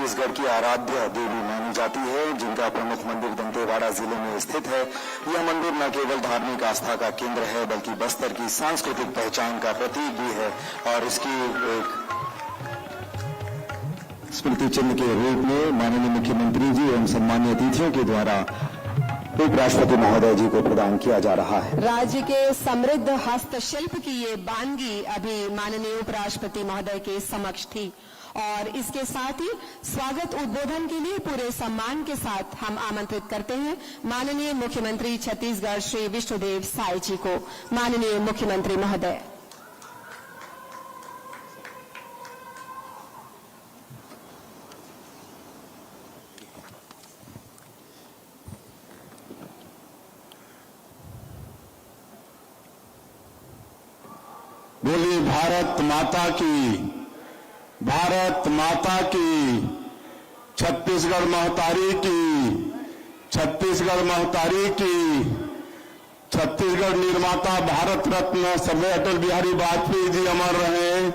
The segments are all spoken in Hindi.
छत्तीसगढ़ की आराध्य देवी मानी जाती है, जिनका प्रमुख मंदिर दंतेवाड़ा जिले में स्थित है। यह मंदिर न केवल धार्मिक आस्था का केंद्र है, बल्कि बस्तर की सांस्कृतिक पहचान का प्रतीक भी है और इसकी एक स्मृति चिन्ह के रूप में माननीय मुख्यमंत्री जी एवं सम्मानीय अतिथियों के द्वारा उपराष्ट्रपति महोदय जी को प्रदान किया जा रहा है। राज्य के समृद्ध हस्तशिल्प की ये वानगी अभी माननीय उपराष्ट्रपति महोदय के समक्ष थी और इसके साथ ही स्वागत उद्बोधन के लिए पूरे सम्मान के साथ हम आमंत्रित करते हैं माननीय मुख्यमंत्री छत्तीसगढ़ श्री विष्णुदेव साय जी को। माननीय मुख्यमंत्री महोदय। बोली भारत माता की, भारत माता की, छत्तीसगढ़ महतारी की, छत्तीसगढ़ महतारी की। छत्तीसगढ़ निर्माता भारत रत्न स्वर्गीय अटल बिहारी वाजपेयी जी अमर रहे।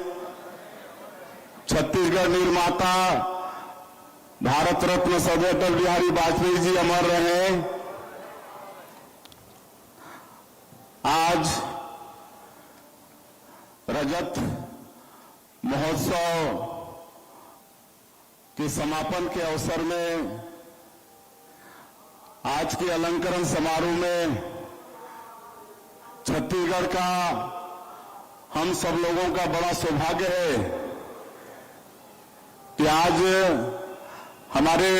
छत्तीसगढ़ निर्माता भारत रत्न स्वर्गीय अटल बिहारी वाजपेयी जी अमर रहे। आज रजत महोत्सव के समापन के अवसर में आज के अलंकरण समारोह में छत्तीसगढ़ का हम सब लोगों का बड़ा सौभाग्य है कि आज हमारे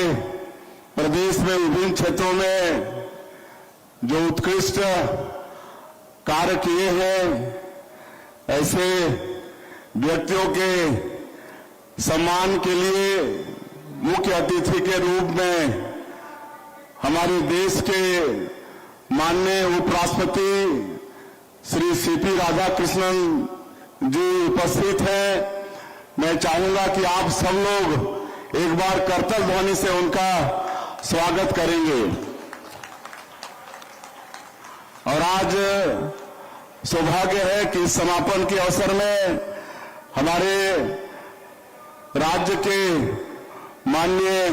प्रदेश में विभिन्न क्षेत्रों में जो उत्कृष्ट कार्य किए हैं, ऐसे व्यक्तियों के सम्मान के लिए मुख्य अतिथि के रूप में हमारे देश के माननीय उपराष्ट्रपति श्री सीपी राधाकृष्णन जी उपस्थित हैं। मैं चाहूंगा कि आप सब लोग एक बार करतल ध्वनि से उनका स्वागत करेंगे। और आज सौभाग्य है कि समापन के अवसर में हमारे राज्य के माननीय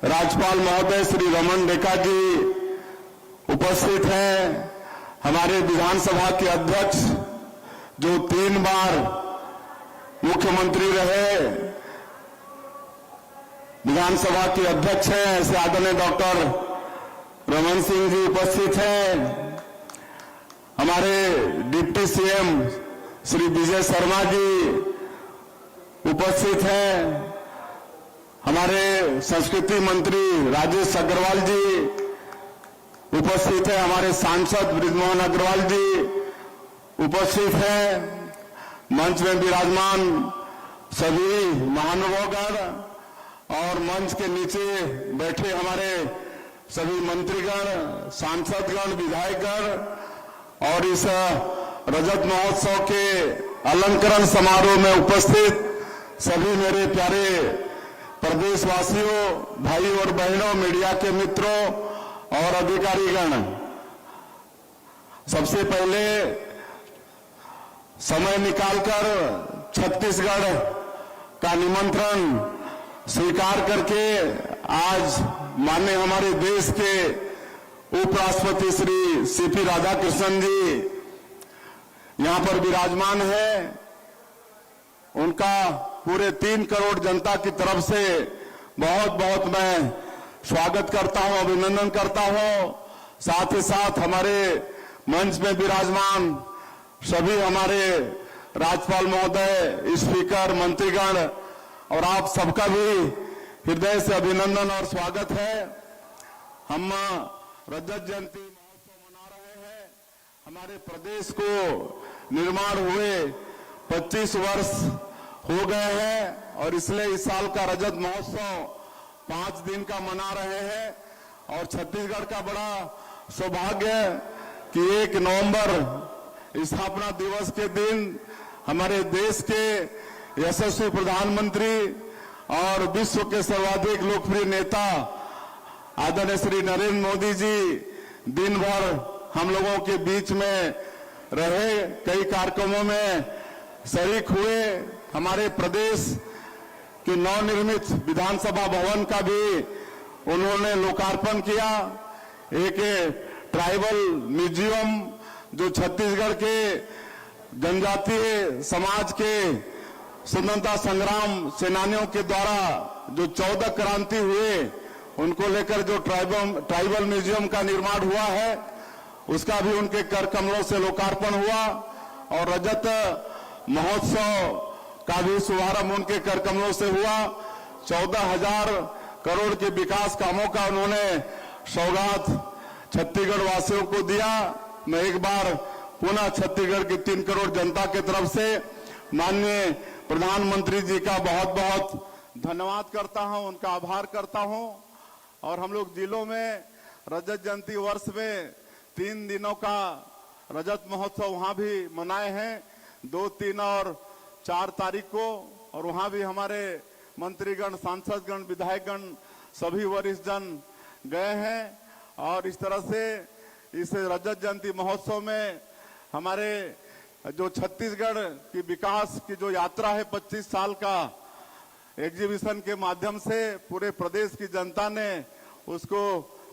राज्यपाल महोदय श्री रमन डेका जी उपस्थित हैं। हमारे विधानसभा के अध्यक्ष जो 3 बार मुख्यमंत्री रहे, विधानसभा के अध्यक्ष हैं ऐसे आदरणीय डॉक्टर रमन सिंह जी उपस्थित हैं। हमारे डिप्टी सीएम श्री विजय शर्मा जी उपस्थित हैं। हमारे संस्कृति मंत्री राजेश अग्रवाल जी उपस्थित हैं। हमारे सांसद बृजमोहन अग्रवाल जी उपस्थित हैं। मंच में विराजमान सभी महानुभावगण और मंच के नीचे बैठे हमारे सभी मंत्रीगण, सांसदगण, विधायकगण और इस रजत महोत्सव के अलंकरण समारोह में उपस्थित सभी मेरे प्यारे प्रदेशवासियों, भाई और बहनों, मीडिया के मित्रों और अधिकारीगण, सबसे पहले समय निकालकर छत्तीसगढ़ का निमंत्रण स्वीकार करके आज माननीय हमारे देश के उपराष्ट्रपति श्री सीपी राधाकृष्णन जी यहां पर विराजमान है। उनका पूरे 3 करोड़ जनता की तरफ से बहुत बहुत मैं स्वागत करता हूं, अभिनंदन करता हूं। साथ ही साथ हमारे मंच में विराजमान सभी हमारे राज्यपाल महोदय, स्पीकर, मंत्रीगण और आप सबका भी हृदय से अभिनंदन और स्वागत है। हम रजत जयंती महोत्सव मना रहे हैं। हमारे प्रदेश को निर्माण हुए 25 वर्ष हो गए हैं और इसलिए इस साल का रजत महोत्सव 5 दिन का मना रहे हैं। और छत्तीसगढ़ का बड़ा सौभाग्य है कि 1 नवंबर स्थापना दिवस के दिन हमारे देश के यशस्वी प्रधानमंत्री और विश्व के सर्वाधिक लोकप्रिय नेता आदरणीय श्री नरेंद्र मोदी जी दिन भर हम लोगों के बीच में रहे, कई कार्यक्रमों में शरीक हुए। हमारे प्रदेश कि नवनिर्मित विधानसभा भवन का भी उन्होंने लोकार्पण किया। एक ट्राइबल म्यूजियम जो छत्तीसगढ़ के जनजातीय समाज के स्वतंत्रता संग्राम सेनानियों के द्वारा जो 14 क्रांति हुए उनको लेकर जो ट्राइबल म्यूजियम का निर्माण हुआ है, उसका भी उनके कर कमलों से लोकार्पण हुआ। और रजत महोत्सव का भी शुभारंभ उनके कर कमलों से हुआ। 14,000 करोड़ के विकास कामों का उन्होंने सौगात छत्तीसगढ़ वासियों को दिया। मैं एक बार पुनः छत्तीसगढ़ की 3 करोड़ जनता की तरफ से माननीय प्रधानमंत्री जी का बहुत बहुत धन्यवाद करता हूं, उनका आभार करता हूं। और हम लोग जिलों में रजत जयंती वर्ष में 3 दिनों का रजत महोत्सव वहां भी मनाए हैं, 2, 3 और 4 तारीख को। और वहां भी हमारे मंत्रीगण, सांसदगण, विधायकगण, सभी वरिष्ठ जन गए हैं। और इस तरह से इस रजत जयंती महोत्सव में हमारे जो छत्तीसगढ़ की विकास की जो यात्रा है 25 साल का एग्जीबिशन के माध्यम से पूरे प्रदेश की जनता ने उसको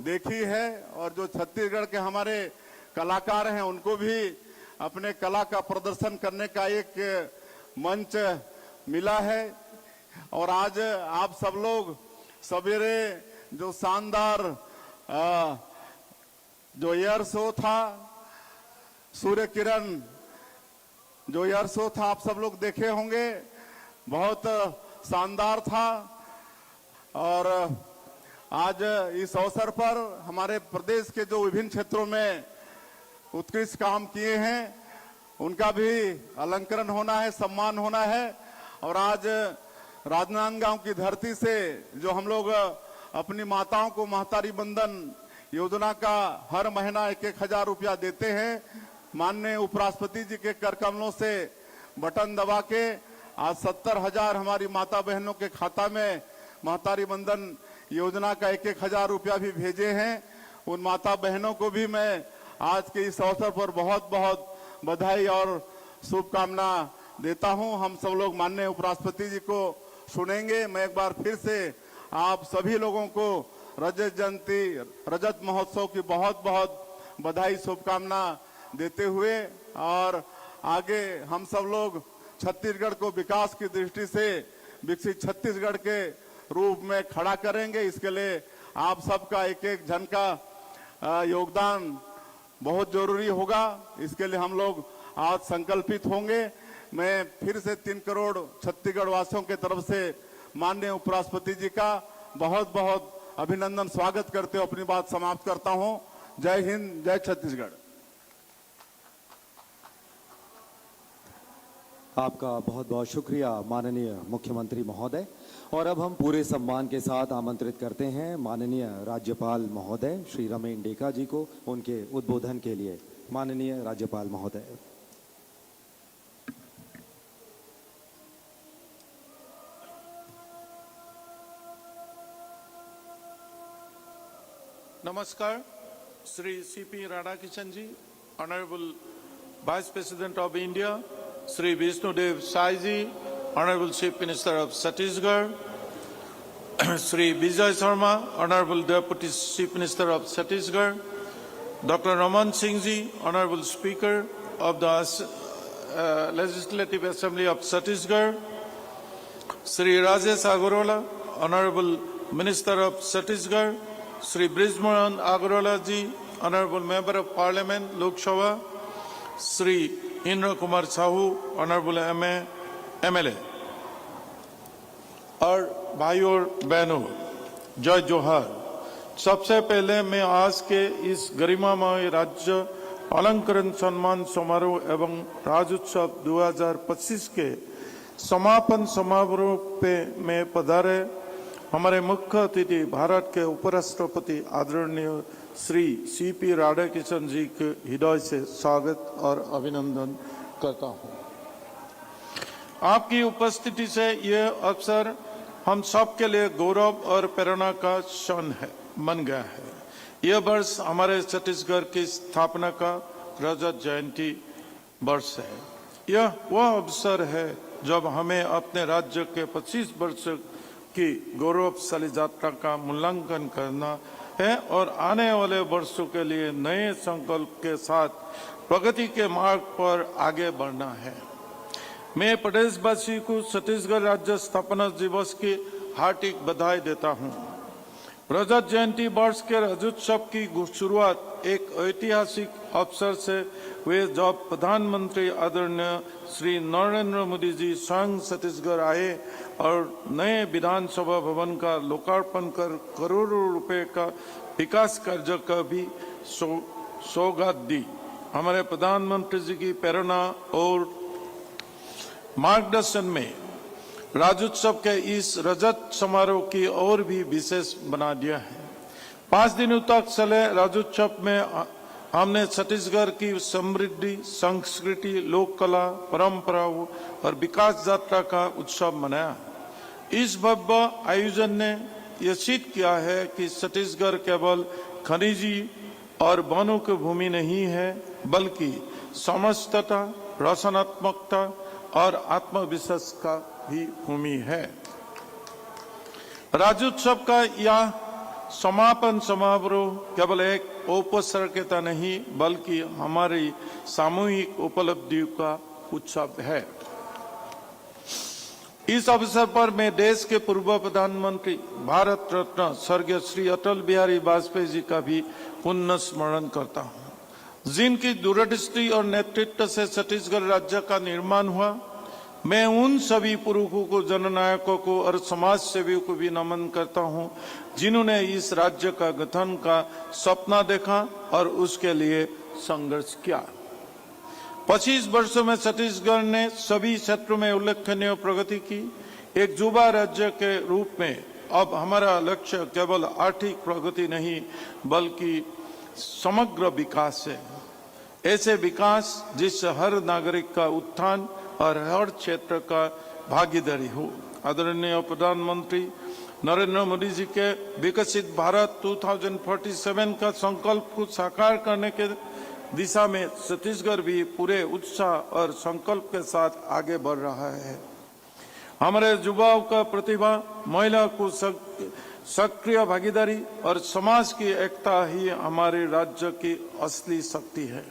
देखी है। और जो छत्तीसगढ़ के हमारे कलाकार हैं उनको भी अपने कला का प्रदर्शन करने का एक मंच मिला है। और आज आप सब लोग सवेरे जो शानदार जो एयर शो था, सूर्य किरण जो एयर शो था, आप सब लोग देखे होंगे, बहुत शानदार था। और आज इस अवसर पर हमारे प्रदेश के जो विभिन्न क्षेत्रों में उत्कृष्ट काम किए हैं उनका भी अलंकरण होना है, सम्मान होना है। और आज राजनांदगांव की धरती से जो हम लोग अपनी माताओं को महतारी बंधन योजना का हर महीना 1,000 रुपया देते हैं, माननीय उपराष्ट्रपति जी के कर कमलों से बटन दबा के आज 70,000 हमारी माता बहनों के खाता में महतारी बंधन योजना का 1,000 रुपया भी भेजे हैं। उन माता बहनों को भी मैं आज के इस अवसर पर बहुत बहुत बधाई और शुभकामना देता हूं। हम सब लोग माननीय उपराष्ट्रपति जी को सुनेंगे। मैं एक बार फिर से आप सभी लोगों को रजत जयंती, रजत महोत्सव की बहुत बहुत बधाई, शुभकामना देते हुए और आगे हम सब लोग छत्तीसगढ़ को विकास की दृष्टि से विकसित छत्तीसगढ़ के रूप में खड़ा करेंगे। इसके लिए आप सबका एक एक जन का योगदान बहुत जरूरी होगा। इसके लिए हम लोग आज संकल्पित होंगे। मैं फिर से 3 करोड़ छत्तीसगढ़ वासियों के तरफ से माननीय उपराष्ट्रपति जी का बहुत बहुत अभिनंदन, स्वागत करते हुए अपनी बात समाप्त करता हूं। जय हिंद, जय छत्तीसगढ़। आपका बहुत बहुत शुक्रिया माननीय मुख्यमंत्री महोदय। और अब हम पूरे सम्मान के साथ आमंत्रित करते हैं माननीय राज्यपाल महोदय श्री रमेन डेका जी को उनके उद्बोधन के लिए। माननीय राज्यपाल महोदय। Namaskar, Sri C.P. Radhakishan ji, Honorable Vice President of India, Sri Vishnudev Sai ji, Honorable Chief Minister of Chhattisgarh, Sri Vijay Sharma, Honorable Deputy Chief Minister of Chhattisgarh, Dr. Raman Singh ji, Honorable Speaker of the Legislative Assembly of Chhattisgarh, Sri Rajesh Agarwala, Honorable Minister of Chhattisgarh, Sri Brijmohan Agarwala ji, Honorable Member of Parliament, Lok Sabha, Sri Indra Kumar Sahu, Honorable MLA, और भाइयों और बहनों, जय जोहार। सबसे पहले मैं आज के इस गरिमामय राज्य अलंकरण सम्मान समारोह एवं राज्योत्सव 2025 के समापन समारोह पे में पधारे हमारे मुख्य अतिथि भारत के उपराष्ट्रपति आदरणीय श्री C.P. राधाकिशन जी के हृदय से स्वागत और अभिनंदन करता हूं। आपकी उपस्थिति से यह अवसर हम सब के लिए गौरव और प्रेरणा का क्षण है बन गया है। यह वर्ष हमारे छत्तीसगढ़ की स्थापना का रजत जयंती वर्ष है। यह वह अवसर है जब हमें अपने राज्य के 25 वर्ष की गौरवशाली यात्रा का मूल्यांकन करना है और आने वाले वर्षों के लिए नए संकल्प के साथ प्रगति के मार्ग पर आगे बढ़ना है। मैं प्रदेशवासी को छत्तीसगढ़ राज्य स्थापना दिवस की हार्दिक बधाई देता हूँ। रजत जयंती वर्ष के रजोत्सव की शुरुआत एक ऐतिहासिक अवसर से हुए जब प्रधानमंत्री आदरणीय श्री नरेंद्र मोदी जी स्वयं छत्तीसगढ़ आए और नए विधानसभा भवन का लोकार्पण कर करोड़ों रुपए का विकास कार्य का भी सौगात दी। हमारे प्रधानमंत्री जी की प्रेरणा और मार्गदर्शन में राज्योत्सव के इस रजत समारोह की और भी विशेष बना दिया है। 5 दिनों तक चले राज्योत्सव में हमने छत्तीसगढ़ की समृद्धि, संस्कृति, लोक कला, परंपराओं और विकास यात्रा का उत्सव मनाया। इस भव्य आयोजन ने यह सिद्ध किया है कि छत्तीसगढ़ केवल खनिजी और वनों की भूमि नहीं है, बल्कि समस्तता, रचनात्मकता और आत्मविश्वास का भी भूमि है। राज्योत्सव का यह समापन समारोह केवल एक औपचारिकता नहीं, बल्कि हमारी सामूहिक उपलब्धियों का उत्सव है। इस अवसर पर मैं देश के पूर्व प्रधानमंत्री भारत रत्न स्वर्गीय श्री अटल बिहारी वाजपेयी जी का भी पुण्य स्मरण करता हूँ, जिनकी दूरदृष्टि और नेतृत्व से छत्तीसगढ़ राज्य का निर्माण हुआ। मैं उन सभी पुरुषों को, जननायकों को और समाज सेवियों को भी नमन करता हूं, जिन्होंने इस राज्य का गठन का सपना देखा और उसके लिए संघर्ष किया। 25 वर्षों में छत्तीसगढ़ ने सभी क्षेत्रों में उल्लेखनीय प्रगति की। एक युवा राज्य के रूप में अब हमारा लक्ष्य केवल आर्थिक प्रगति नहीं, बल्कि समग्र विकास है। ऐसे विकास जिससे हर नागरिक का उत्थान और हर क्षेत्र का भागीदारी हो। आदरणीय प्रधानमंत्री नरेंद्र मोदी जी के विकसित भारत 2047 का संकल्प को साकार करने के दिशा में छत्तीसगढ़ भी पूरे उत्साह और संकल्प के साथ आगे बढ़ रहा है। हमारे युवाओं का प्रतिभा, महिला को सक्रिय भागीदारी और समाज की एकता ही हमारे राज्य की असली शक्ति है।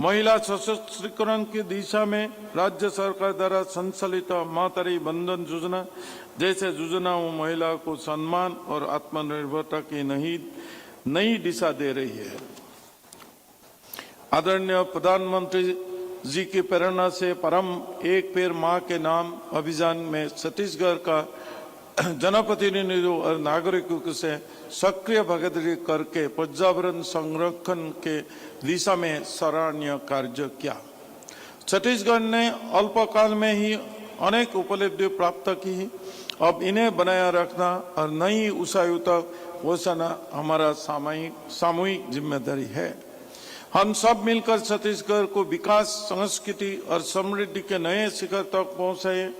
महिला सशक्तिकरण की दिशा में राज्य सरकार द्वारा संचालित मातृ बंधन योजना जैसे योजनाओं महिला को सम्मान और आत्मनिर्भरता की नई दिशा दे रही है। आदरणीय प्रधानमंत्री जी की प्रेरणा से परम एक पेड़ मां के नाम अभियान में छत्तीसगढ़ का जनप्रतिनिधियों और नागरिकों से सक्रिय भागीदारी करके पर्यावरण संरक्षण के दिशा में सराहनीय कार्य किया। छत्तीसगढ़ ने अल्पकाल में ही अनेक उपलब्धियां प्राप्त की। अब इन्हें बनाए रखना और नई ऊंचाइयों तक पहुंचाना हमारा सामूहिक जिम्मेदारी है। हम सब मिलकर छत्तीसगढ़ को विकास, संस्कृति और समृद्धि के नए शिखर तक पहुंचाए।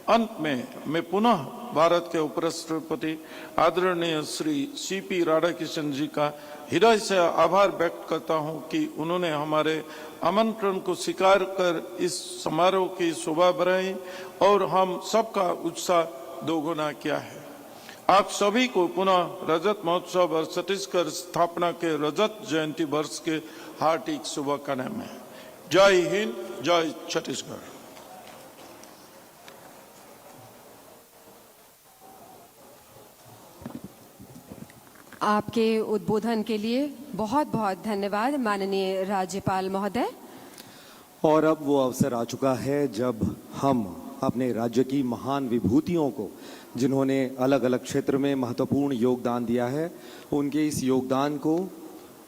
अंत में मैं पुनः भारत के उपराष्ट्रपति आदरणीय श्री सीपी राधाकृष्णन जी का हृदय से आभार व्यक्त करता हूं कि उन्होंने हमारे आमंत्रण को स्वीकार कर इस समारोह की शोभा बढ़ाई और हम सबका उत्साह दोगुना किया है। आप सभी को पुनः रजत महोत्सव और छत्तीसगढ़ स्थापना के रजत जयंती वर्ष के हार्दिक शुभकामनाएं। जय हिंद, जय छत्तीसगढ़। आपके उद्बोधन के लिए बहुत बहुत धन्यवाद माननीय राज्यपाल महोदय। और अब वो अवसर आ चुका है जब हम अपने राज्य की महान विभूतियों को, जिन्होंने अलग अलग क्षेत्र में महत्वपूर्ण योगदान दिया है, उनके इस योगदान को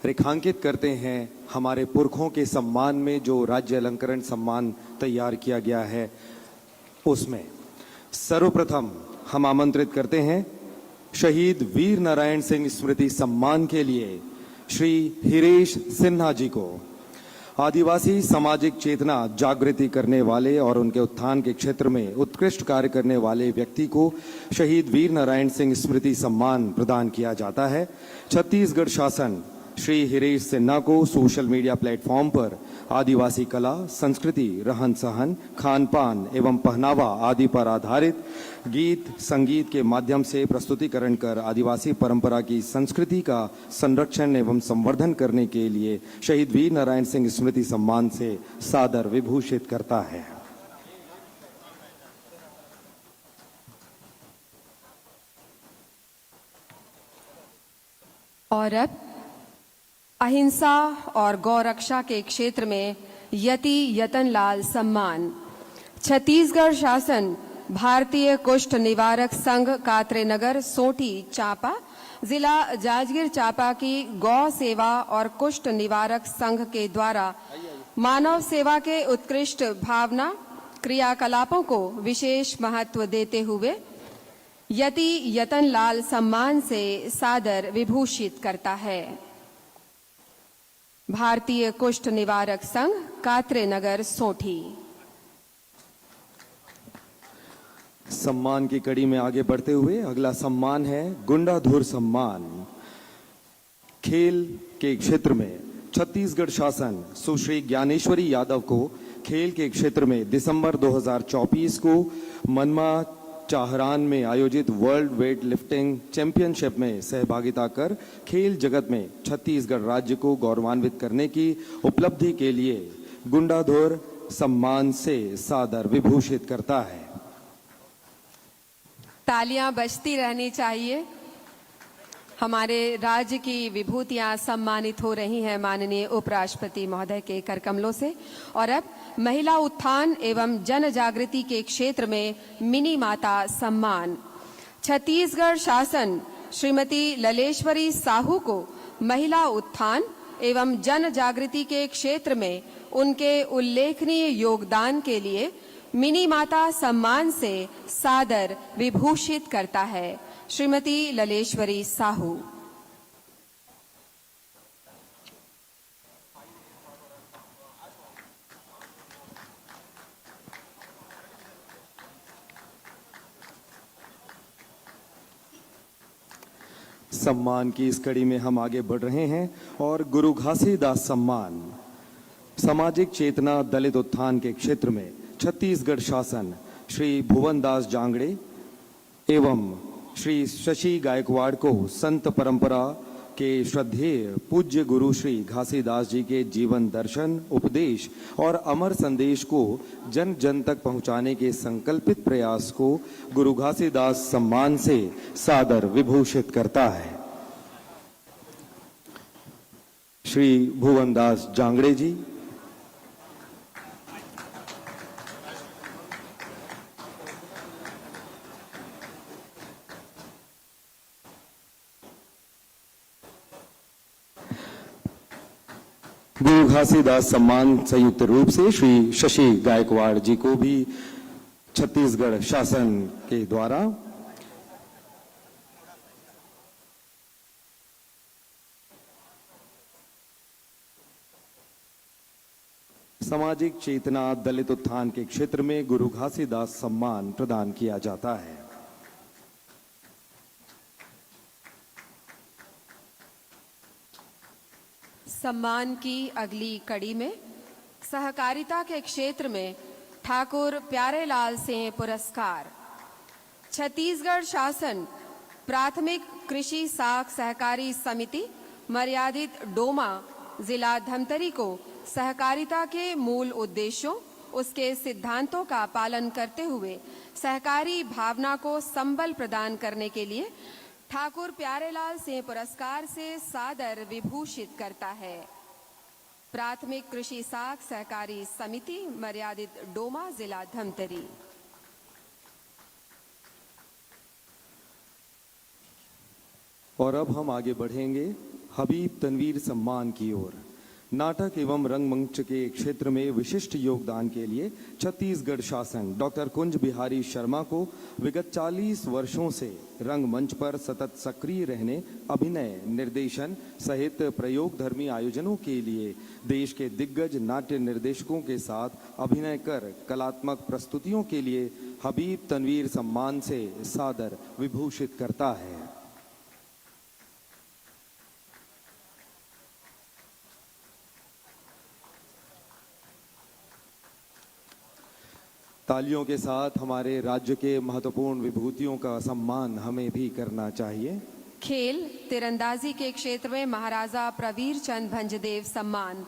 रेखांकित करते हैं। हमारे पुरखों के सम्मान में जो राज्य अलंकरण सम्मान तैयार किया गया है, उसमें सर्वप्रथम हम आमंत्रित करते हैं शहीद वीर नारायण सिंह स्मृति सम्मान के लिए श्री हिरेश सिन्हा जी को। आदिवासी सामाजिक चेतना जागृति करने वाले और उनके उत्थान के क्षेत्र में उत्कृष्ट कार्य करने वाले व्यक्ति को शहीद वीर नारायण सिंह स्मृति सम्मान प्रदान किया जाता है। छत्तीसगढ़ शासन श्री हिरेश सिन्हा को सोशल मीडिया प्लेटफॉर्म पर आदिवासी कला, संस्कृति, रहन सहन, खान पान एवं पहनावा आदि पर आधारित गीत संगीत के माध्यम से प्रस्तुतिकरण कर आदिवासी परंपरा की संस्कृति का संरक्षण एवं संवर्धन करने के लिए शहीद वीर नारायण सिंह स्मृति सम्मान से सादर विभूषित करता है। और अब अहिंसा और गौरक्षा के क्षेत्र में यति यतनलाल सम्मान। छत्तीसगढ़ शासन भारतीय कुष्ठ निवारक संघ कात्रेनगर सोठी चांपा, जिला जांजगीर चांपा की गौ सेवा और कुष्ठ निवारक संघ के द्वारा मानव सेवा के उत्कृष्ट भावना क्रियाकलापों को विशेष महत्व देते हुए यति यतनलाल सम्मान से सादर विभूषित करता है। भारतीय कुष्ठ निवारक संघ कात्रेनगर सोठी। सम्मान की कड़ी में आगे बढ़ते हुए अगला सम्मान है गुंडाधुर सम्मान। खेल के क्षेत्र में छत्तीसगढ़ शासन सुश्री ज्ञानेश्वरी यादव को खेल के क्षेत्र में दिसंबर 2024 को मनमा चाहरान में आयोजित वर्ल्ड वेट लिफ्टिंग चैंपियनशिप में सहभागिता कर खेल जगत में छत्तीसगढ़ राज्य को गौरवान्वित करने की उपलब्धि के लिए गुंडाधुर सम्मान से सादर विभूषित करता है। तालियां बजती रहनी चाहिए। हमारे राज्य की विभूतियां सम्मानित हो रही हैं माननीय उपराष्ट्रपति महोदय के करकमलों से। और अब महिला उत्थान एवं जन जागृति के क्षेत्र में मिनी माता सम्मान। छत्तीसगढ़ शासन श्रीमती ललेश्वरी साहू को महिला उत्थान एवं जन जागृति के क्षेत्र में उनके उल्लेखनीय योगदान के लिए मिनी माता सम्मान से सादर विभूषित करता है। श्रीमती ललेश्वरी साहू। सम्मान की इस कड़ी में हम आगे बढ़ रहे हैं और गुरु घासीदास सम्मान। सामाजिक चेतना दलित उत्थान के क्षेत्र में छत्तीसगढ़ शासन श्री भुवनदास जांगड़े एवं श्री शशि गायकवाड़ को संत परंपरा के श्रद्धेय पूज्य गुरु श्री घासीदास जी के जीवन दर्शन, उपदेश और अमर संदेश को जन जन तक पहुंचाने के संकल्पित प्रयास को गुरु घासीदास सम्मान से सादर विभूषित करता है। श्री भुवनदास जांगड़े जी। गुरु घासीदास सम्मान संयुक्त रूप से श्री शशि गायकवाड़ जी को भी छत्तीसगढ़ शासन के द्वारा सामाजिक चेतना दलित उत्थान के क्षेत्र में गुरु घासीदास सम्मान प्रदान किया जाता है। सम्मान की अगली कड़ी में सहकारिता के क्षेत्र में ठाकुर प्यारेलाल सिंह पुरस्कार। छत्तीसगढ़ शासन प्राथमिक कृषि साख सहकारी समिति मर्यादित डोमा जिला धमतरी को सहकारिता के मूल उद्देश्यों, उसके सिद्धांतों का पालन करते हुए सहकारी भावना को संबल प्रदान करने के लिए ठाकुर प्यारेलाल सिंह पुरस्कार से सादर विभूषित करता है। प्राथमिक कृषि साख सहकारी समिति मर्यादित डोमा जिला धमतरी। और अब हम आगे बढ़ेंगे हबीब तनवीर सम्मान की ओर। नाटक एवं रंगमंच के क्षेत्र में विशिष्ट योगदान के लिए छत्तीसगढ़ शासन डॉक्टर कुंज बिहारी शर्मा को विगत 40 वर्षों से रंगमंच पर सतत सक्रिय रहने, अभिनय, निर्देशन सहित प्रयोगधर्मी आयोजनों के लिए देश के दिग्गज नाट्य निर्देशकों के साथ अभिनय कर कलात्मक प्रस्तुतियों के लिए हबीब तनवीर सम्मान से सादर विभूषित करता है। तालियों के साथ हमारे राज्य के महत्वपूर्ण विभूतियों का सम्मान हमें भी करना चाहिए। खेल तीरंदाजी के क्षेत्र में महाराजा प्रवीर चंद भंजदेव सम्मान।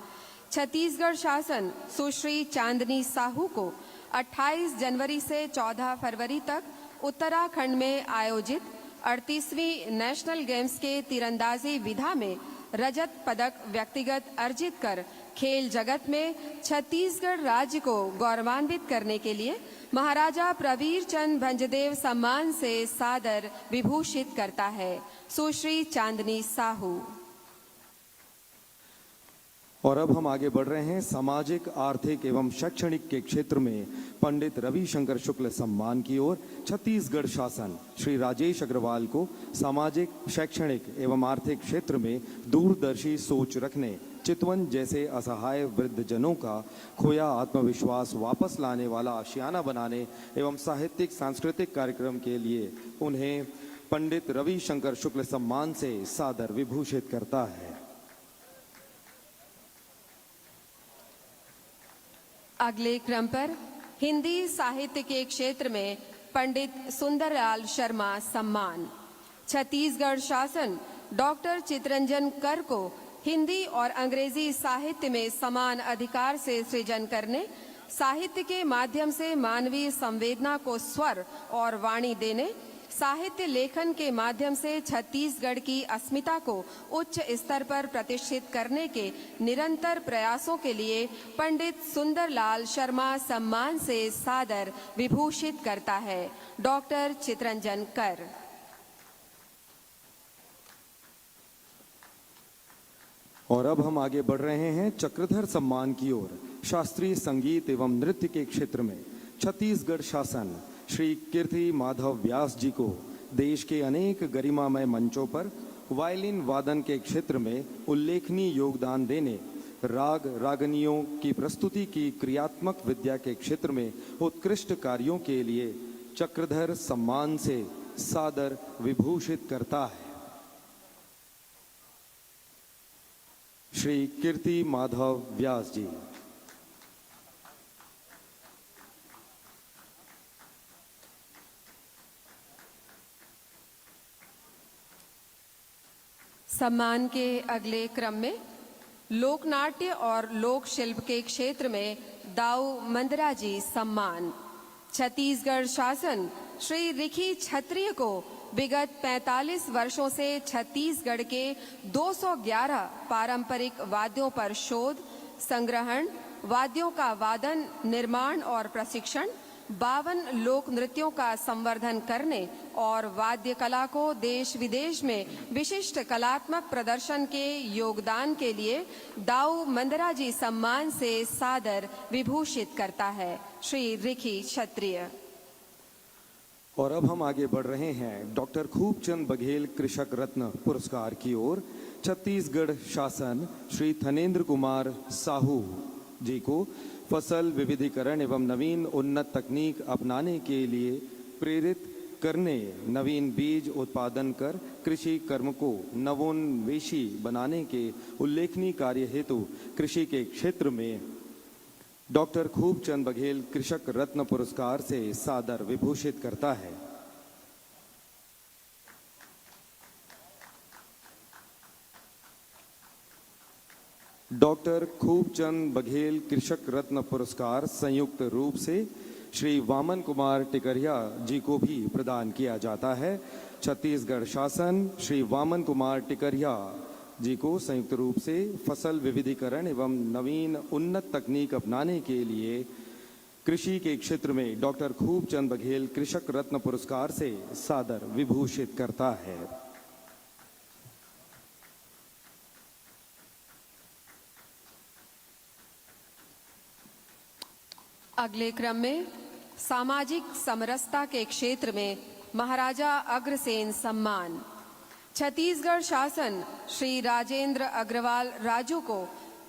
छत्तीसगढ़ शासन सुश्री चांदनी साहू को 28 जनवरी से 14 फरवरी तक उत्तराखंड में आयोजित 38वीं नेशनल गेम्स के तीरंदाजी विधा में रजत पदक व्यक्तिगत अर्जित कर खेल जगत में छत्तीसगढ़ राज्य को गौरवान्वित करने के लिए महाराजा प्रवीर चंद भंजदेव सम्मान से सादर विभूषित करता है। सुश्री चांदनी साहू। और अब हम आगे बढ़ रहे हैं सामाजिक, आर्थिक एवं शैक्षणिक के क्षेत्र में पंडित रविशंकर शुक्ल सम्मान की ओर। छत्तीसगढ़ शासन श्री राजेश अग्रवाल को सामाजिक, शैक्षणिक एवं आर्थिक क्षेत्र में दूरदर्शी सोच रखने, चितवन जैसे असहाय वृद्धजनों का खोया आत्मविश्वास वापस लाने वाला आशियाना बनाने एवं साहित्यिक सांस्कृतिक कार्यक्रम के लिए उन्हें पंडित रविशंकर शुक्ल सम्मान से सादर विभूषित करता है। अगले क्रम पर हिंदी साहित्य के क्षेत्र में पंडित सुंदरलाल शर्मा सम्मान। छत्तीसगढ़ शासन डॉक्टर चितरंजन कर को हिंदी और अंग्रेजी साहित्य में समान अधिकार से सृजन करने, साहित्य के माध्यम से मानवीय संवेदना को स्वर और वाणी देने, साहित्य लेखन के माध्यम से छत्तीसगढ़ की अस्मिता को उच्च स्तर पर प्रतिष्ठित करने के निरंतर प्रयासों के लिए पंडित सुंदरलाल शर्मा सम्मान से सादर विभूषित करता है। डॉक्टर चितरंजन कर। और अब हम आगे बढ़ रहे हैं चक्रधर सम्मान की ओर। शास्त्रीय संगीत एवं नृत्य के क्षेत्र में छत्तीसगढ़ शासन श्री कीर्ति माधव व्यास जी को देश के अनेक गरिमामय मंचों पर वायलिन वादन के क्षेत्र में उल्लेखनीय योगदान देने, राग रागनियों की प्रस्तुति की क्रियात्मक विद्या के क्षेत्र में उत्कृष्ट कार्यों के लिए चक्रधर सम्मान से सादर विभूषित करता है। श्री कीर्ति माधव व्यास जी। सम्मान के अगले क्रम में लोकनाट्य और लोक शिल्प के क्षेत्र में दाऊ मंदरा जी सम्मान। छत्तीसगढ़ शासन श्री रिखी क्षत्रिय को विगत 45 वर्षों से छत्तीसगढ़ के 211 पारंपरिक वाद्यों पर शोध, संग्रहण, वाद्यों का वादन, निर्माण और प्रशिक्षण, 52 लोक नृत्यों का संवर्धन करने और वाद्य कला को देश विदेश में विशिष्ट कलात्मक प्रदर्शन के योगदान के लिए दाऊ मंदरा जी सम्मान से सादर विभूषित करता है। श्री रिखी क्षत्रिय। और अब हम आगे बढ़ रहे हैं डॉक्टर खूबचंद बघेल कृषक रत्न पुरस्कार की ओर। छत्तीसगढ़ शासन श्री थनेन्द्र कुमार साहू जी को फसल विविधीकरण एवं नवीन उन्नत तकनीक अपनाने के लिए प्रेरित करने, नवीन बीज उत्पादन कर कृषि कर्म को नवोन्वेषी बनाने के उल्लेखनीय कार्य हेतु कृषि के क्षेत्र में डॉक्टर खूबचंद बघेल कृषक रत्न पुरस्कार से सादर विभूषित करता है। डॉक्टर खूबचंद बघेल कृषक रत्न पुरस्कार संयुक्त रूप से श्री वामन कुमार टिकरिया जी को भी प्रदान किया जाता है। छत्तीसगढ़ शासन श्री वामन कुमार टिकरिया जी को संयुक्त रूप से फसल विविधीकरण एवं नवीन उन्नत तकनीक अपनाने के लिए कृषि के क्षेत्र में डॉक्टर खूबचंद बघेल कृषक रत्न पुरस्कार से सादर विभूषित करता है। अगले क्रम में सामाजिक समरसता के क्षेत्र में महाराजा अग्रसेन सम्मान। छत्तीसगढ़ शासन श्री राजेंद्र अग्रवाल राजू को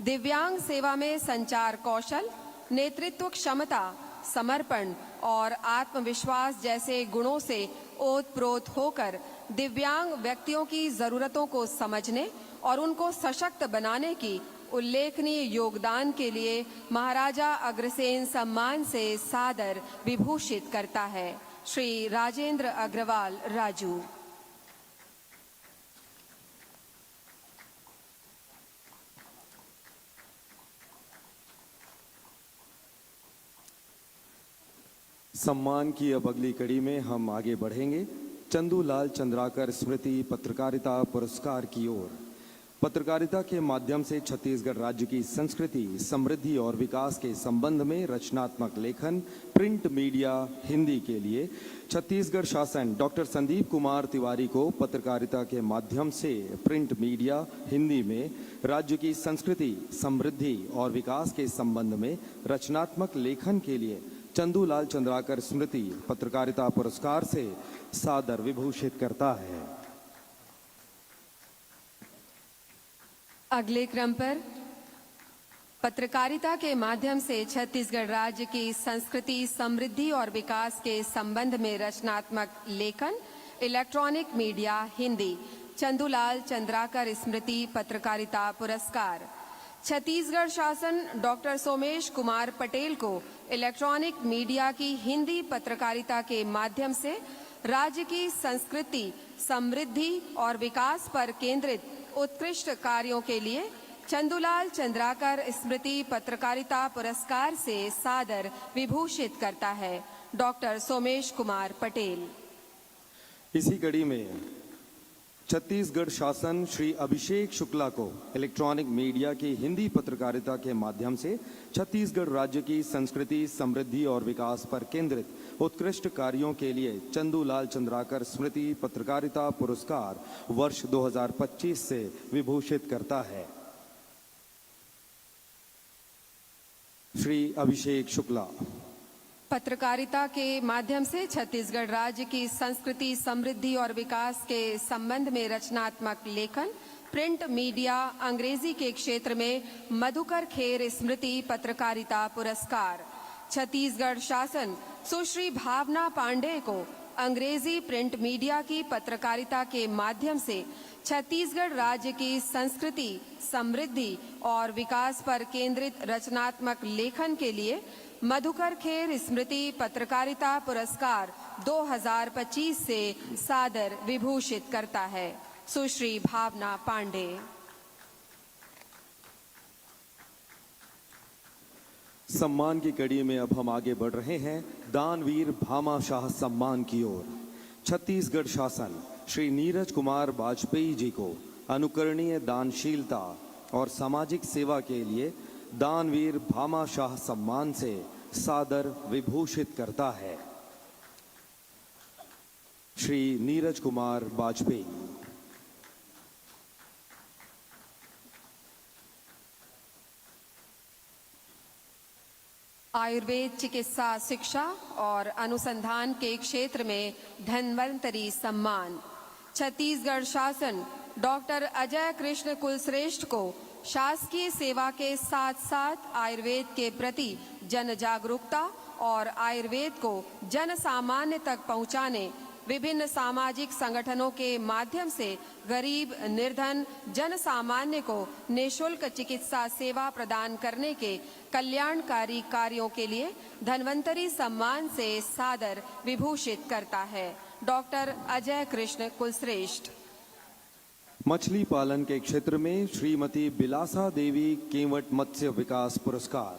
दिव्यांग सेवा में संचार कौशल, नेतृत्व क्षमता, समर्पण और आत्मविश्वास जैसे गुणों से ओतप्रोत होकर दिव्यांग व्यक्तियों की जरूरतों को समझने और उनको सशक्त बनाने की उल्लेखनीय योगदान के लिए महाराजा अग्रसेन सम्मान से सादर विभूषित करता है। श्री राजेंद्र अग्रवाल राजू। सम्मान की अब अगली कड़ी में हम आगे बढ़ेंगे चंदूलाल चंद्राकर स्मृति पत्रकारिता पुरस्कार की ओर। पत्रकारिता के माध्यम से छत्तीसगढ़ राज्य की संस्कृति, समृद्धि और विकास के संबंध में रचनात्मक लेखन, प्रिंट मीडिया हिंदी के लिए छत्तीसगढ़ शासन डॉक्टर संदीप कुमार तिवारी को पत्रकारिता के माध्यम से प्रिंट मीडिया हिंदी में राज्य की संस्कृति, समृद्धि और विकास के संबंध में रचनात्मक लेखन के लिए चंदूलाल चंद्राकर स्मृति पत्रकारिता पुरस्कार से सादर विभूषित करता है। अगले क्रम पर पत्रकारिता के माध्यम से छत्तीसगढ़ राज्य की संस्कृति, समृद्धि और विकास के संबंध में रचनात्मक लेखन, इलेक्ट्रॉनिक मीडिया हिंदी चंदूलाल चंद्राकर स्मृति पत्रकारिता पुरस्कार। छत्तीसगढ़ शासन डॉक्टर सोमेश कुमार पटेल को इलेक्ट्रॉनिक मीडिया की हिंदी पत्रकारिता के माध्यम से राज्य की संस्कृति, समृद्धि और विकास पर केंद्रित उत्कृष्ट कार्यों के लिए चंदूलाल चंद्राकर स्मृति पत्रकारिता पुरस्कार से सादर विभूषित करता है। डॉक्टर सोमेश कुमार पटेल। इसी कड़ी में छत्तीसगढ़ शासन श्री अभिषेक शुक्ला को इलेक्ट्रॉनिक मीडिया की हिंदी पत्रकारिता के माध्यम से छत्तीसगढ़ राज्य की संस्कृति, समृद्धि और विकास पर केंद्रित उत्कृष्ट कार्यों के लिए चंदूलाल चंद्राकर स्मृति पत्रकारिता पुरस्कार वर्ष 2025 से विभूषित करता है। श्री अभिषेक शुक्ला। पत्रकारिता के माध्यम से छत्तीसगढ़ राज्य की संस्कृति, समृद्धि और विकास के संबंध में रचनात्मक लेखन, प्रिंट मीडिया अंग्रेजी के क्षेत्र में मधुकर खेर स्मृति पत्रकारिता पुरस्कार। छत्तीसगढ़ शासन सुश्री भावना पांडे को अंग्रेजी प्रिंट मीडिया की पत्रकारिता के माध्यम से छत्तीसगढ़ राज्य की संस्कृति, समृद्धि और विकास पर केंद्रित रचनात्मक लेखन के लिए मधुकर खेर स्मृति पत्रकारिता पुरस्कार 2025 से सादर विभूषित करता है। सुश्री भावना पांडे। सम्मान की कड़ी में अब हम आगे बढ़ रहे हैं दानवीर भामा शाह सम्मान की ओर। छत्तीसगढ़ शासन श्री नीरज कुमार वाजपेयी जी को अनुकरणीय दानशीलता और सामाजिक सेवा के लिए दानवीर भामा शाह सम्मान से सादर विभूषित करता है। श्री नीरज कुमार वाजपेयी। आयुर्वेद चिकित्सा शिक्षा और अनुसंधान के क्षेत्र में धन्वंतरी सम्मान। छत्तीसगढ़ शासन डॉक्टर अजय कृष्ण कुलश्रेष्ठ को शासकीय सेवा के साथ साथ आयुर्वेद के प्रति जन जागरूकता और आयुर्वेद को जन सामान्य तक पहुंचाने, विभिन्न सामाजिक संगठनों के माध्यम से गरीब, निर्धन जन सामान्य को निःशुल्क चिकित्सा सेवा प्रदान करने के कल्याणकारी कार्यों के लिए धन्वंतरी सम्मान से सादर विभूषित करता है। डॉक्टर अजय कृष्ण कुलश्रेष्ठ। मछली पालन के क्षेत्र में श्रीमती बिलासा देवी केवट मत्स्य विकास पुरस्कार।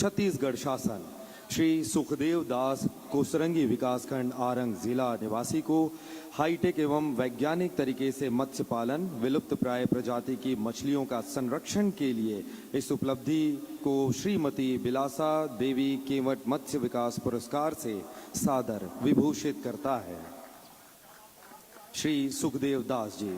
छत्तीसगढ़ शासन श्री सुखदेव दास कोसरंगी विकासखंड आरंग जिला निवासी को हाईटेक एवं वैज्ञानिक तरीके से मत्स्य पालन, विलुप्त प्राय प्रजाति की मछलियों का संरक्षण के लिए इस उपलब्धि को श्रीमती बिलासा देवी केवट मत्स्य विकास पुरस्कार से सादर विभूषित करता है। श्री सुखदेव दास जी।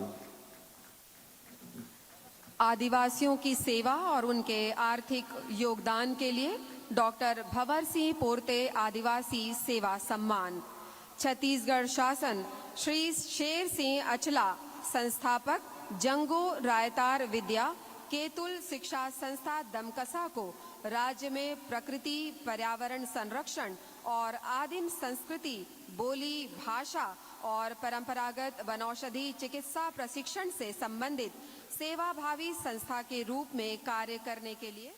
आदिवासियों की सेवा और उनके आर्थिक योगदान के लिए डॉक्टर भंवर सिंह पोर्ते आदिवासी सेवा सम्मान। छत्तीसगढ़ शासन श्री शेर सिंह अचला संस्थापक जंगो रायतार विद्या केतुल शिक्षा संस्था दमकसा को राज्य में प्रकृति, पर्यावरण संरक्षण और आदिम संस्कृति, बोली, भाषा और परंपरागत वनौषधि चिकित्सा प्रशिक्षण से संबंधित सेवाभावी संस्था के रूप में कार्य करने के लिए